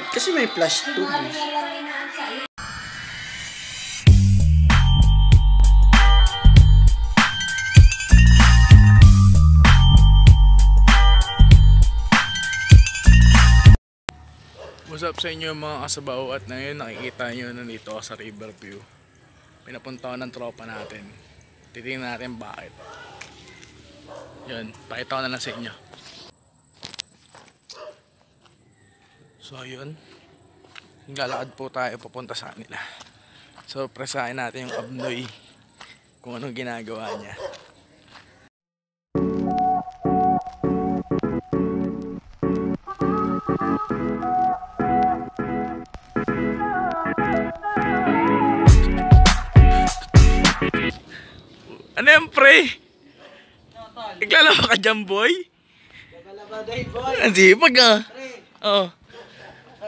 Kasi may flash tube. What's up sa inyo mga kasabaw, at ngayon nakikita nyo nandito sa Riverview. Pinapunta ko ng tropa natin. Titingnan natin bakit. Yun, pakita ko na lang sa inyo. So yun, lalakad po tayo papunta sa kanila. So presahin natin yung Abnoy kung anong ginagawa niya. Ano yan, pre? Naglalaba ka dyan, boy? Naglalaba day, boy. Ang sipag, ah. Pre. Oo.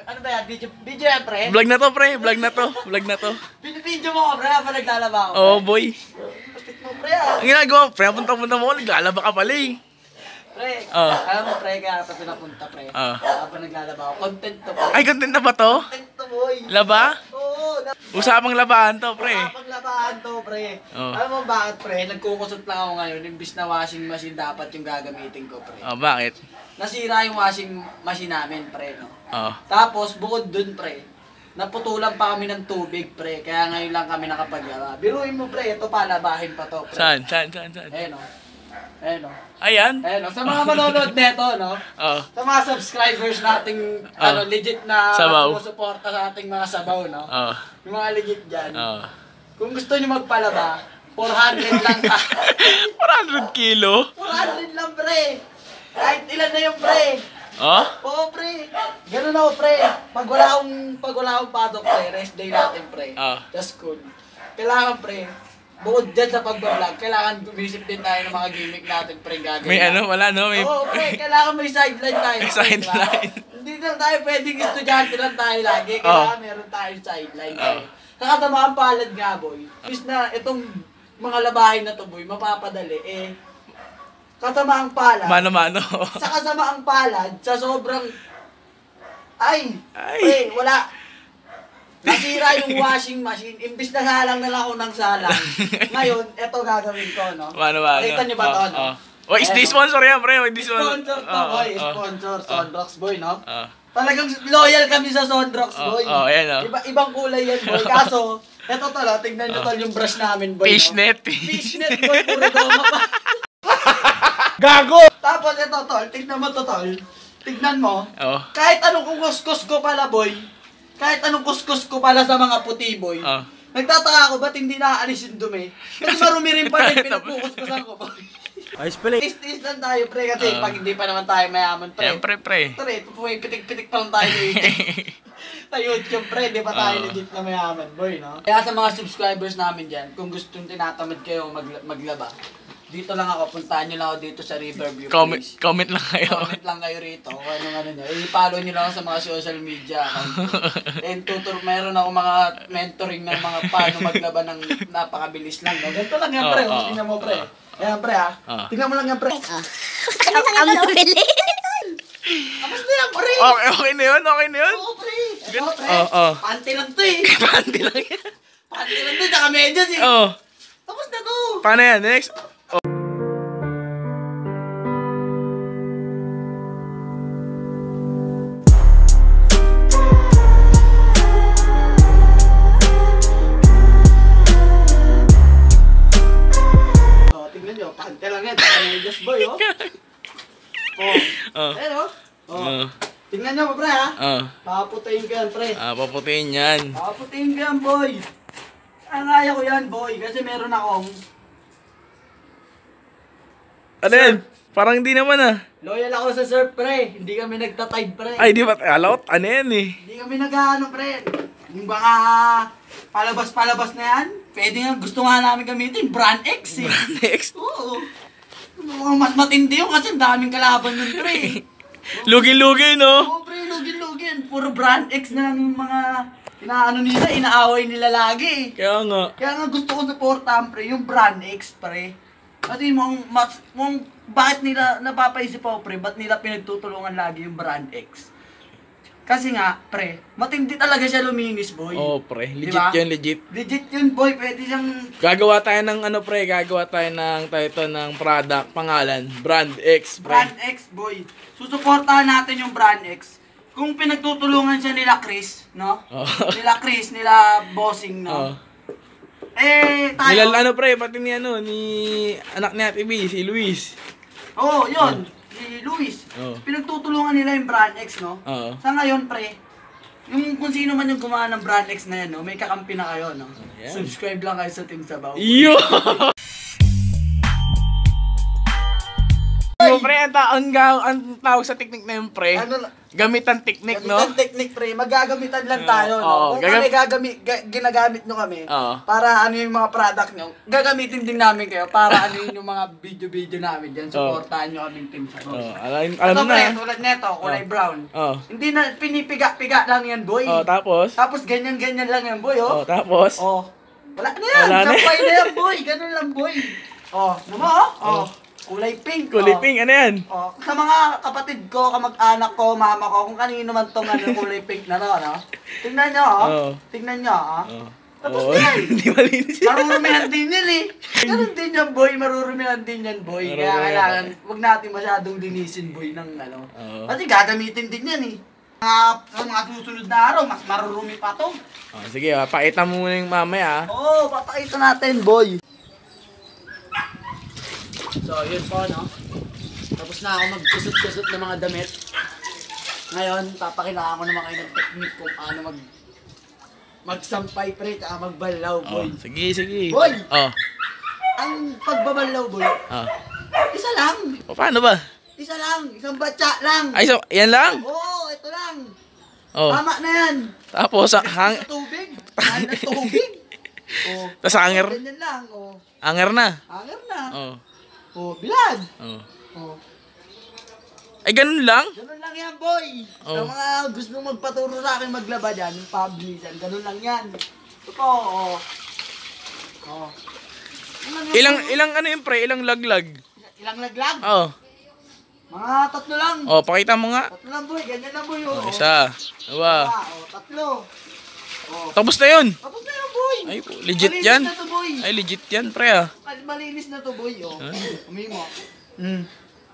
Ano ba yan? Video yan, pre? Vlog na to, pre. Vlog na to. Vlog na to. Binibidyo mo ko, pre, habang naglalaba ako. Oo, boy. Pastik mo, pre, ah. Ang ginagawa, pre, punta-punta mo, naglalaba ka pala eh. Pre, alam mo, pre, kaya pa pinapunta, pre. Habang naglalaba ako. Content to, pre. Ay, content na ba to? Content to, boy. Laba? Oo. Usapang labahan to, pre. Paglabaan to, pre. Alam mo bakit, pre? Nagkukusot lang ako ngayon. Imbis na washing machine dapat yung gagamitin ko, pre. Oh, bakit? Nasira yung washing machine namin, pre, no? Oh. Tapos, bukod dun, pre, naputulan pa kami ng tubig, pre. Kaya ngayon lang kami nakapaglaba. Biruin mo, pre, ito pa, labahin pa to, pre. Saan? Ayan, o. Ayan, o. Ayan? Ayan, o. Sa mga manonood neto, no? Oh. Sa mga subscribers nating, legit na Sabaw. sumusuporta sa ating mga sabaw, no? Oh. Yung mga legit dyan. Oh. Kung gusto nyo magpalaba, 400 lang ka. 400 kilo? 400 lang, pre. Kahit ilan na yung pre. Oh? Oo, pre. Ganun ako, pre. Pag wala akong padok, pre, rest day natin, pre. Just cool. Kailangan, pre, bukod dyan sa pag-vlog, kailangan gumisip din tayo ng mga gimmick natin, pre, gagawin. May ano? Wala, no? May... Oo, pre, kailangan may sideline tayo. May sideline. Hindi lang tayo pwedeng estudyante lang tayo lagi. Kailangan meron tayong sideline, pre. Nakasama ang palad nga, boy. Bis na itong mga labahin na to, boy, mapapadali, kasama ang palad. Mano-mano. Sa kasama ang palad, sa sobrang... Pre, wala. Nasira yung washing machine. Imbis na salang na lang ako ng salang. Ngayon, eto gagawin ko, no? Mano-mano. Nakita niyo ba to, no? Oh, is this sponsor yan, pre? Is this sponsor to, boy. Sponsor, Sonrox, boy, no? Talagang loyal kami sa Sonrox, boy. Ayan, Ibang kulay yan, boy. Kaso, eto to, no? Tignan nyo to yung brush namin, boy. Fishnet. Fishnet, boy. Puro doma pa. Gago! Tapos ito, tol. Tignan mo to, tol. Tignan mo. Oh. Kahit anong kuskus ko pala, boy. Kahit anong kuskus ko pala sa mga puti, boy. Nagtataka ako, ba't hindi nakaalis yung dumi? Kasi marumi rin pala yung pinagkukuskusan ko, boy. Ayos pala. Tis lang tayo, pre, kasi pag hindi pa naman tayo mayaman, pre. Siyempre, pre. Pre, pitik-pitik pa lang tayo sa YouTube, pre. Di pa tayo legit na mayaman, boy, no? Kaya sa mga subscribers namin dyan, kung gustong tinatamad kayo maglaba, dito lang ako, puntahan nyo lang ako dito sa Riverview, please. Comment lang kayo. Comment lang kayo rito, kung ano nyo. I-follow nyo lang ako sa mga social media. And meron ako mga mentoring ng mga paano maglaba ng napakabilis lang. No? Ganito lang yan, pre. Tingnan mo, pre. Ayan, pre, ha? Tingnan mo lang yan, pre. Ang nabili. Tapos na yan, pre. Okay na yun? Oo, pre. Ito, pre. Panty lang to, eh. Panty lang yan. Panty lang to, tsaka medyas, eh. Tapos na to. Paano yan? Next? Pante lang yan, tsaka medyas, boy, oh. Ayan, oh. Tingnan nyo, pre, ha? Papaputayin ko yan, pre. Paputayin yan. Papaputayin ko yan, boy. Ang kaya ko yan, boy, kasi meron akong... Ano yan? Parang hindi naman, Loyal ako sa surf, pre. Hindi kami nagtatide, pre. Ay, di ba? Alot? Ano yan, eh? Hindi kami nag-ano, pre. Yung baka palabas-palabas na yan, pwede nga, gusto nga namin gamitin, Brand X, eh. Brand X? Oo. Mas matindi yun kasi daming kalaban nun, pre. Lugi-lugi, no? Oo, pre, lugi-lugi. Puro Brand X na lang yung mga inaano nila, inaaway nila lagi. Kaya nga gusto ko supportahan, pre, yung Brand X, pre. Kasi bakit nila napapaisip ako, pre, ba't nila pinagtutulungan lagi yung Brand X? Kasi nga, pre, matindi talaga siya luminis, boy. Oo, pre. Legit Diba? yun, legit. Legit yun, boy. Pwede siyang... Gagawa tayo ng ano, pre. Gagawa tayo ng title ng product, pangalan. Brand X, pre. Brand X, boy. Susuportahan natin yung Brand X. Kung pinagtutulungan siya nila Chris, no? Oo. Nila Chris, nila Bossing, no? Oo. Eh, tayo... Nilal, ano, pre, pati ni ano, ni anak ni Ate B, si Luis. Oo, yun. Si Luis. Oo. Pinagtutulungan nila yung Brand X, no? Oo. Sa ngayon, pre, yung kung sino man yung gumawa ng Brand X na yan, no? May kakampi na kayo, no? Yan. Subscribe lang kayo sa Team Sabaw. Iyo! Pre, ang tawag sa technique na yun, pre. Ano lang? Gamitan technique, no? Gamitan technique, pre. Maggagamitan lang tayo, no? Oo, Kung kami ginagamit nyo kami, Oo. para ano yung mga product nyo, gagamitin din namin kayo para ano yung mga video-video namin dyan. Supportahan nyo kaming Team Sabaw. Alam Ito, mo pre, na. tulad neto, kulay brown. Oo. Hindi na, pinipiga-piga lang yan, boy. Tapos? Tapos ganyan-ganyan lang yan, boy, oh. Tapos? Oh. Wala na yan. Wala na. Sampay na yan, boy. Ganun lang, boy. Oh, mo, oh. Kulay pink. Kulay oh. pink, ano yan? Oh, sa mga kapatid ko, kamag-anak ko, mama ko, kung kanino man tong ano, kulay pink na to, ano? Tingnan nyo, oh. Oo. Tingnan nyo, oh. Tapos Oo, na yan. hindi malinis yan. Marurumihan din yan, eh. Ganun din yan, boy. Marurumihan din yan, boy. Kaya Marurumihan. kailangan, huwag natin masyadong linisin, boy, ng ano. Oo. Kasi gagamitin din yan, eh. Sa mga susunod na araw, mas marurumi pa to. Sige, pakita mo muna yung mamaya. Oo, papakita natin, boy. So, yun po, no? Tapos na ako magkusot-kusot ng mga damit. Ngayon, papakita ko naman kayo ng technique kung paano magsampay, pre, tsaka magbalaw, boy. Sige. Boy! Oh. Ang pagbabalaw, boy, Oh. isa lang. Paano ba? Isa lang. Isang batya lang. Ay, so, yan lang? Oo, ito lang. Oh. Tama na yan. Tapos, Sa tubig. Mahal ng tubig. Oo. tas anger? Ganyan lang, oo. Anger na? Anger na. Oh. Oo, bilad. Oh. Oo. Ay, ganun lang? Ganun lang yan, boy. Sa Oh. mga gusto magpaturo sa akin maglaba dyan, yung publican, ganun lang yan. Ito po, oo. Oo. Ilang ano yun, pre? Ilang laglag? Ilang laglag? Oh. Mga tatlo lang. Oh, pakita mo nga. Tatlo lang, boy. Ganyan lang, boy. Oo. Isa. Dua. Tatlo. Oo. Tapos na yun. Tapos na yan, boy. Ay, legit Malinis yan. na to, boy. Ay, legit yan, pre ah. Malinis na to, boy. Oh. Umi mo.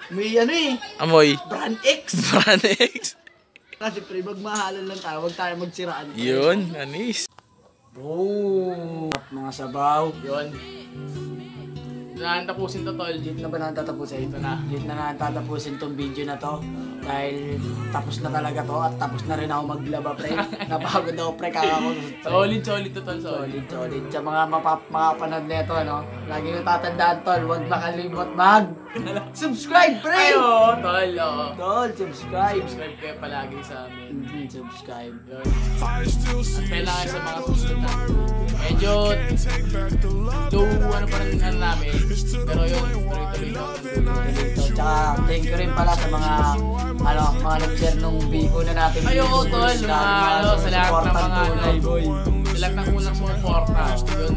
May ano eh. Amoy. Brand X. Brand X. Kasi pre, magmahalan lang tayo. Huwag tayo magsiraan. Yun, anis. Oh. Mga sabaw. Yun. Tapusin to, tol. Dito na ba natatapusin? Ito na. Dito na natatapusin tong video na to. Dahil tapos na talaga to at tapos na rin ako maglaba, pre. Napagod ako, pre. Kakakusot. Solid to, tol. Solid. Sa mga mapapanood neto, ano? Lagi nyo tatandaan, tol. Huwag makalimot subscribe, pre! Oo, tol. Oo. Tol, subscribe. Subscribe kayo palagi sa amin. Subscribe. Yun. At kailangan sa mga susunod na. Medyo ano pa rin ano namin. Pero yun, tuloy-tuloy lang. Tsaka thank you rin pala sa mga mga nag-share nung video na natin. Ay, oo, tol. Sa lahat ng mga boy. Sa lahat ng unang sumuporta. Yun.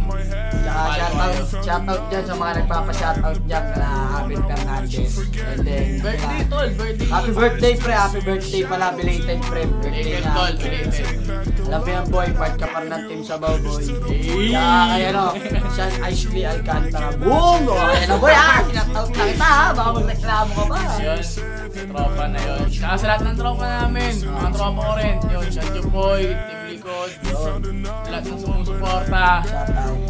Tsaka shoutout dyan sa mga nagpapa-shoutout dyan na Abel Fernandez. And then, Birthday, tol. Birthday. happy birthday, pre. Happy birthday pala. Belated, pre. Birthday Belated, na. tol. Belated. Alam mo yan, boy. Part ka pa rin ng Team Sabaw, boy. Kaya kaya no, Sean Ashley Alcantara. Boom! O, ayan na, boy, ha? Shoutout na kita, ha? Baka magreklamo ka pa. Yun. Tropa na yun. Tsaka sa lahat ng tropa namin. Mga tropa ko rin. Yun. Shadjo Boy. Team Likod. Sa lahat ng sumusuporta.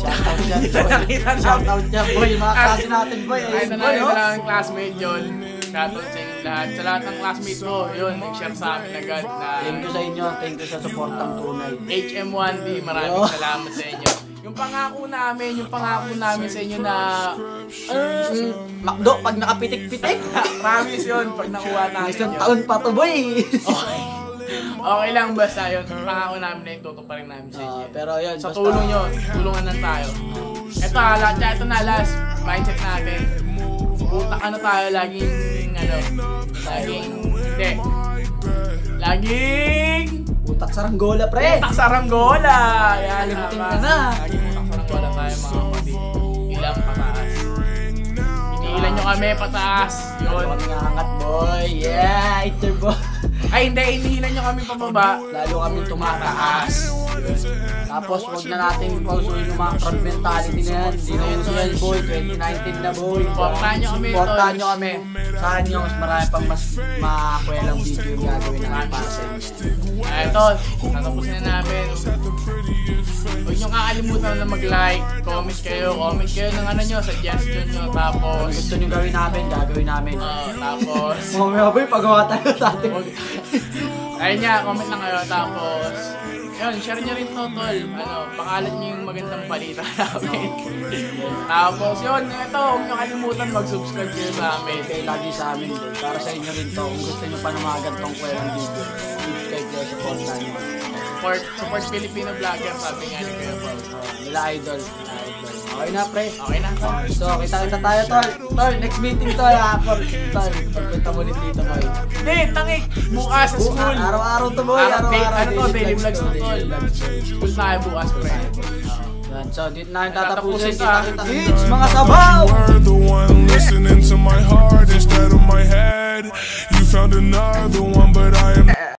Shoutout dyan, boy. Shoutout dyan, boy. Mga klase natin, boy. Kahit Ayun, na boy, namin oh. na lang classmate yun. Shoutout sa inyo lahat. Sa lahat ng classmate ko, yun, nag-share sa amin agad na Thank you sa inyo. Thank you sa supportang tunay. HM1D. Maraming salamat sa inyo. Yung pangako namin sa inyo na Makdo, pag nakapitik-pitik. promise yun pag nakuha namin Isang yun. taon pa to, boy. Okay lang basta yun. Pangako namin na ituto pa rin namin sa inyo. Pero yun, Sa basta- tulong nyo, tulungan lang tayo. Ito na last mindset natin. Utak ano tayo, laging Utak saranggola, pre. utak saranggola. Yan, Kalimutin tama. ka na. Laging utak saranggola tayo mga kapatid. Ilang pataas. Iniilan nyo kami pataas. Yun. Yun. Kami angat, boy. Yeah, ito, boy. Ay, Ay, hindi, inihilan nyo kami pababa. Lalo kami tumataas. Tapos huwag na natin pausuin yung mga crowd mentality na yan. Hindi na uso yan, boy. 2019 na, boy. Supportahan nyo kami, Supportahan nyo kami. Saan nyo, mas marami pang mas makakwelang video yung gagawin namin para sa inyo. Ay, tol, tatapusin na namin. Huwag nyo kakalimutan na mag-like, comment kayo ng ano nyo, suggestion nyo, tapos... Gusto nyo gawin namin, gagawin namin. Tapos... Mamaya boy, pagawa tayo sa atin. Ayun nga, comment lang kayo, tapos... Yun, share nyo rin to, tol. Pakalat nyo yung magandang balita namin. Tapos yun, ito, huwag nyo kalimutan mag-subscribe kayo sa amin. Kayo lagi sa amin, boy. Para sa inyo rin to. Kung gusto nyo pa ng mga gantong kwelang video, subscribe kayo, supportan nyo. Support Filipino vlogger, sabi nga ni Kuya Paul. Nila idol. Okay na, pre. Okay na. So, kita-kita tayo, tol. Tol, next meeting, tol. Tol, pagpunta mo ulit dito, boy. Hindi, tangik! Bukas sa school! Araw-araw to, boy. Araw-araw. Ano to, daily vlogs to, tol. School tayo bukas, pre. Yan, so, dito na tatapusin. Kita-kita. Kids, mga sabaw! You were the one listening to my heart.